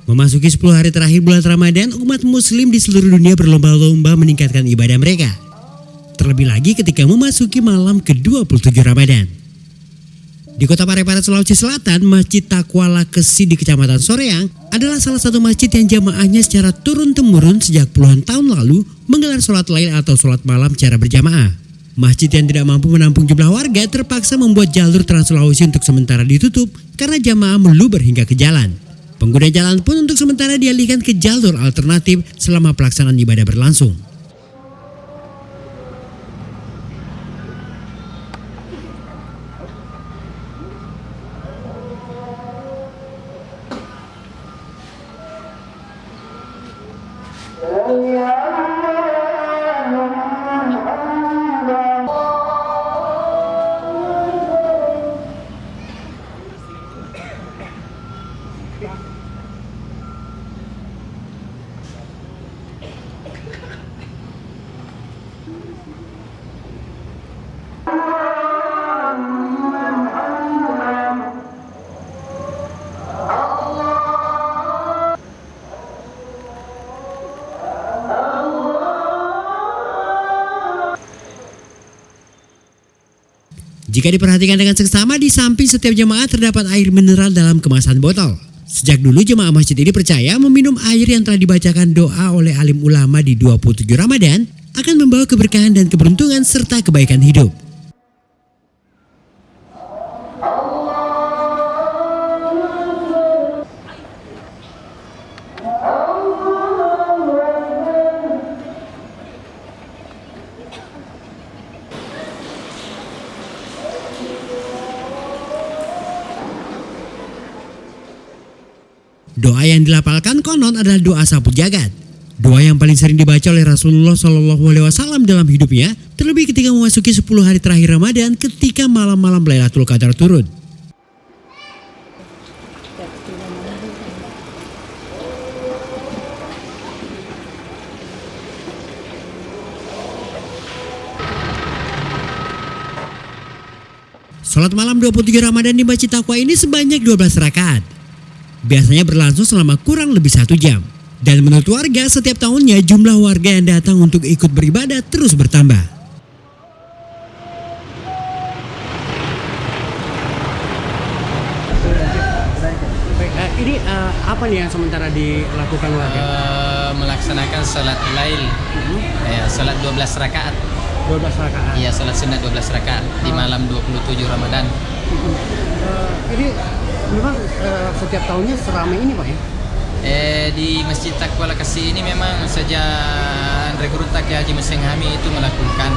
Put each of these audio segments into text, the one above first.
Memasuki 10 hari terakhir bulan Ramadan, umat muslim di seluruh dunia berlomba-lomba meningkatkan ibadah mereka. Terlebih lagi ketika memasuki malam ke-27 Ramadan. Di kota Parepare, Sulawesi Selatan, Masjid Taqwa Lakesi di Kecamatan Soreang adalah salah satu masjid yang jamaahnya secara turun-temurun sejak puluhan tahun lalu menggelar sholat lail atau sholat malam secara berjamaah. Masjid yang tidak mampu menampung jumlah warga terpaksa membuat jalur Trans Sulawesi untuk sementara ditutup karena jamaah meluber hingga ke jalan. Pengguna jalan pun untuk sementara dialihkan ke jalur alternatif selama pelaksanaan ibadah berlangsung. Jika diperhatikan dengan seksama, di samping setiap jemaah terdapat air mineral dalam kemasan botol. Sejak dulu jemaah masjid ini percaya meminum air yang telah dibacakan doa oleh alim ulama di 27 Ramadan akan membawa keberkahan dan keberuntungan serta kebaikan hidup. Doa yang dilafalkan konon adalah doa sapu jagat. Doa yang paling sering dibaca oleh Rasulullah SAW dalam hidupnya, terlebih ketika memasuki 10 hari terakhir Ramadan ketika malam-malam Lailatul Qadar turun. Salat malam 27 Ramadan di Masjid Taqwa ini sebanyak 12 rakaat. Biasanya berlangsung selama kurang lebih 1 jam. Dan menurut warga, setiap tahunnya jumlah warga yang datang untuk ikut beribadah terus bertambah. Ini apa nih yang sementara dilakukan warga? Melaksanakan salat lail, salat 12 rakaat. 12 rakaat? Iya, salat sunat 12 rakaat di malam 27 Ramadan. Ini memang setiap tahunnya seramai ini Pak ya? Di Masjid Taqwa Lakesi ini memang sejak Andre Guru Taki Haji Meseng Hami itu melakukan.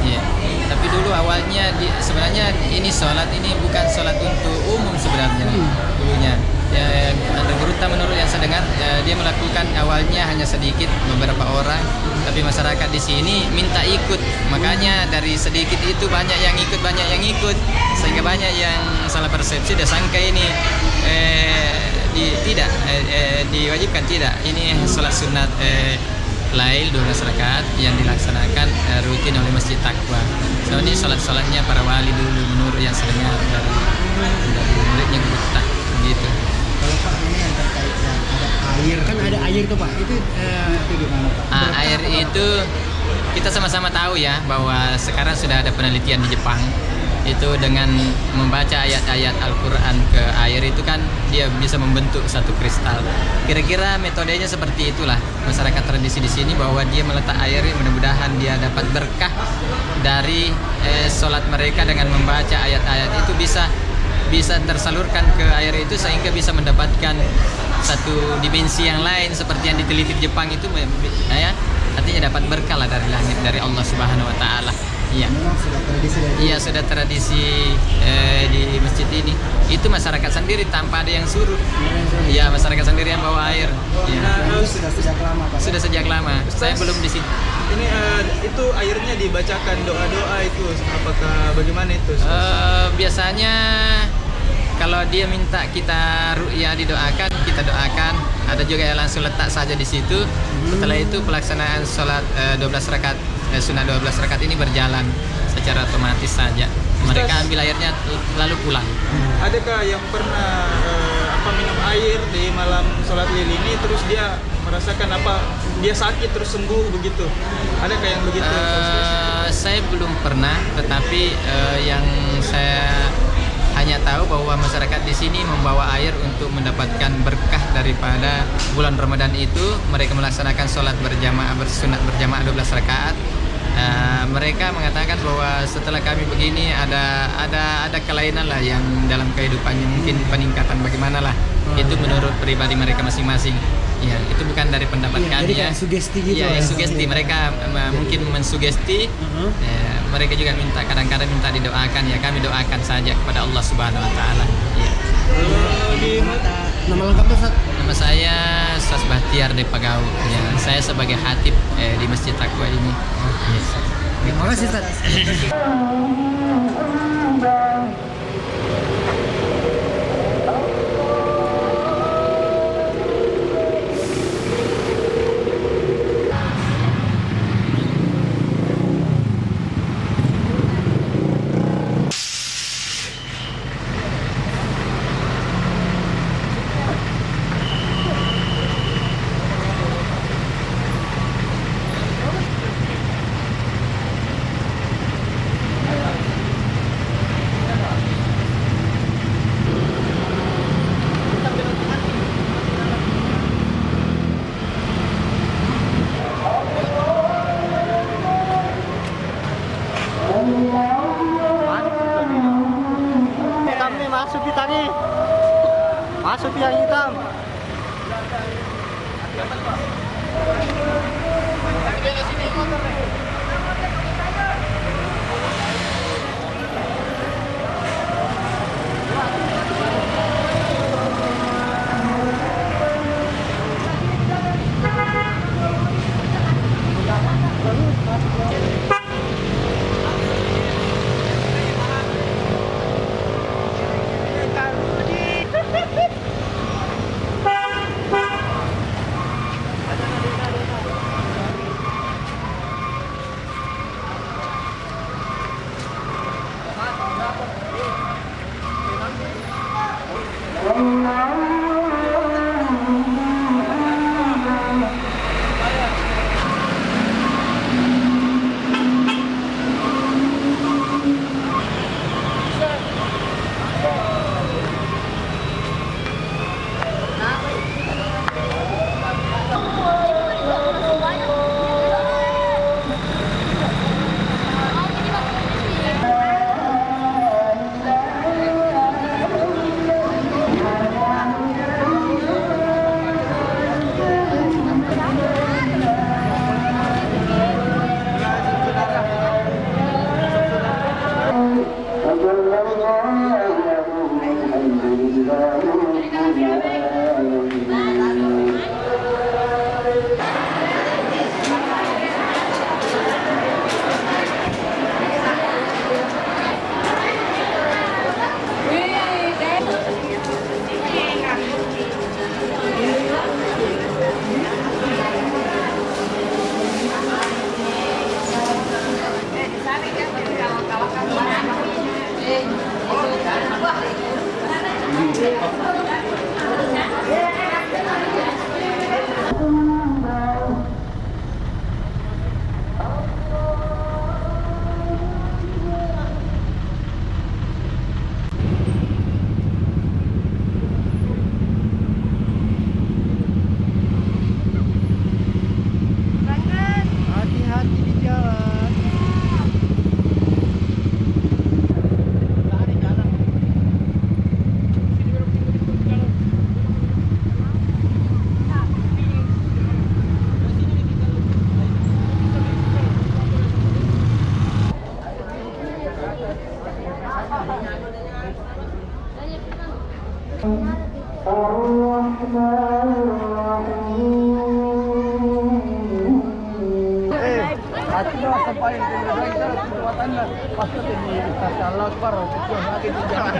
Ya. Tapi dulu awalnya sebenarnya ini sholat ini bukan sholat untuk umum sebenarnya dulunya. Ya, Andre Guru menurut yang saya dengar dia melakukan awalnya hanya sedikit beberapa orang, tapi masyarakat di sini minta ikut. Makanya dari sedikit itu banyak yang ikut, sehingga banyak yang salah persepsi dan sangka ini diwajibkan. Tidak, ini sholat sunat lail 12 rakaat yang dilaksanakan rutin oleh Masjid Taqwa. So ini sholat-sholatnya para wali dulu menurut yang saya dengar dari muridnya Guru Tak gitu. Kalau Pak ini yang terkait ada air, Kan ada air tuh Pak, itu gimana Pak? Air itu kita sama-sama tahu ya bahwa sekarang sudah ada penelitian di Jepang. Itu dengan membaca ayat-ayat Al-Quran ke air itu kan dia bisa membentuk satu kristal. Kira-kira metodenya seperti itulah masyarakat tradisi di sini, bahwa dia meletak air, mudah-mudahan dia dapat berkah dari sholat mereka dengan membaca ayat-ayat itu bisa tersalurkan ke air itu sehingga bisa mendapatkan satu dimensi yang lain seperti yang diteliti di Jepang itu ya, artinya dapat berkah lah dari langit, dari Allah Subhanahu Wa Taala. Iya. Memang sudah tradisi dari Iya, sudah tradisi di masjid ini. Itu masyarakat sendiri tanpa ada yang suruh. Iya, masyarakat sendiri yang bawa air. Iya. itu sudah sejak lama Pak. Sudah sejak lama. Saya belum di sini. Ini itu airnya dibacakan doa-doa itu, apakah bagaimana itu? Biasanya kalau dia minta kita ru'yah didoakan, kita doakan. Ada juga yang langsung letak saja di situ. Setelah itu pelaksanaan sholat 12 rakaat sunat 12 rakaat ini berjalan secara otomatis saja. Mereka ambil airnya lalu pulang. Adakah yang pernah minum air di malam sholat lili ini, terus dia merasakan dia sakit terus sembuh begitu. Ada kayak yang begitu? Saya belum pernah, tetapi yang saya hanya tahu bahwa masyarakat di sini membawa air untuk mendapatkan berkah daripada bulan Ramadan itu. Mereka melaksanakan sholat berjamaah, bersunat berjamaah 12 rakaat. Mereka mengatakan bahwa setelah kami begini ada kelainan lah yang dalam kehidupannya, mungkin peningkatan bagaimana lah. Itu menurut pribadi mereka masing-masing. Ya, itu bukan dari pendapat kami jadi ya. kayak sugesti gitu Ya, ya. sugesti mereka mungkin mensugesti. Mereka juga kadang-kadang minta didoakan, ya kami doakan saja kepada Allah Subhanahu wa taala. Ya. Nama lengkapnya Ustaz? Nama saya Ustaz Bahtiar Depagau. Ya, saya sebagai khatib di Masjid Taqwa ini. Yes. Terima kasih Ustaz. Hitam nih, masuk kita nih. Masuk yang hitam. Hati-hati di jalan. Hati lah sampai kekuatan lah. Pasti ini Allah Akbar. Makin jalan.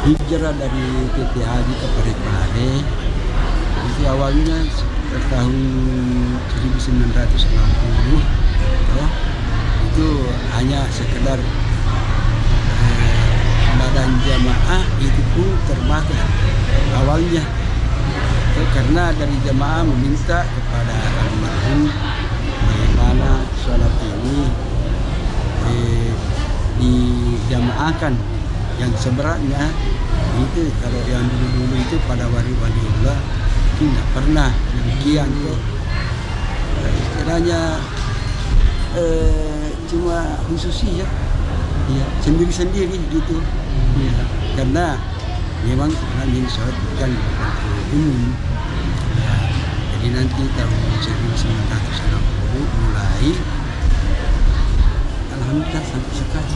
hijrah dari PT Haji ke Parepare itu awalnya sekitar tahun 1960 toh, itu hanya sekedar badan jamaah itu pun terbatas awalnya itu karena dari jamaah meminta kepada almarhum bagaimana sholat ini dijamaahkan yang sebenarnya itu kalau yang dulu itu pada wali-waliullah itu tidak pernah demikian tuh istilahnya cuma khususnya ya sendiri-sendiri gitu ya, karena memang ingin sholat bukan umum ya, jadi nanti tahun 1960 mulai alhamdulillah sampai sekarang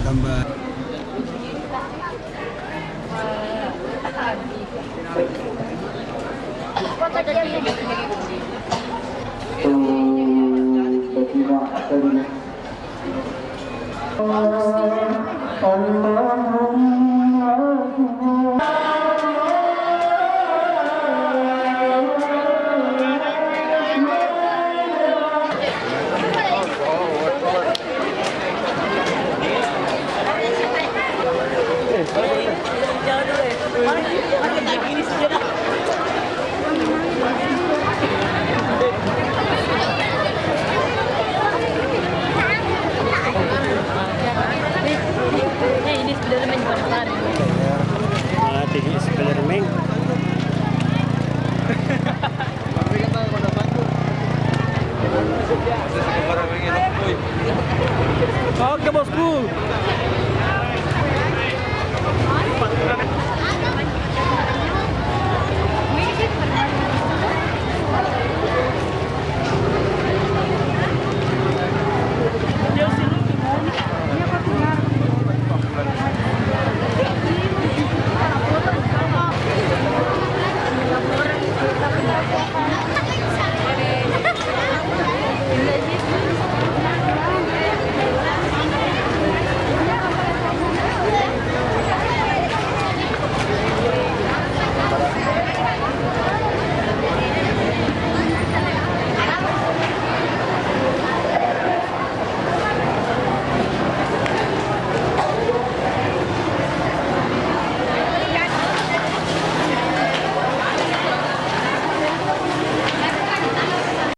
tambah ini Spiderman Spiderman. Spiderman. Oke bosku.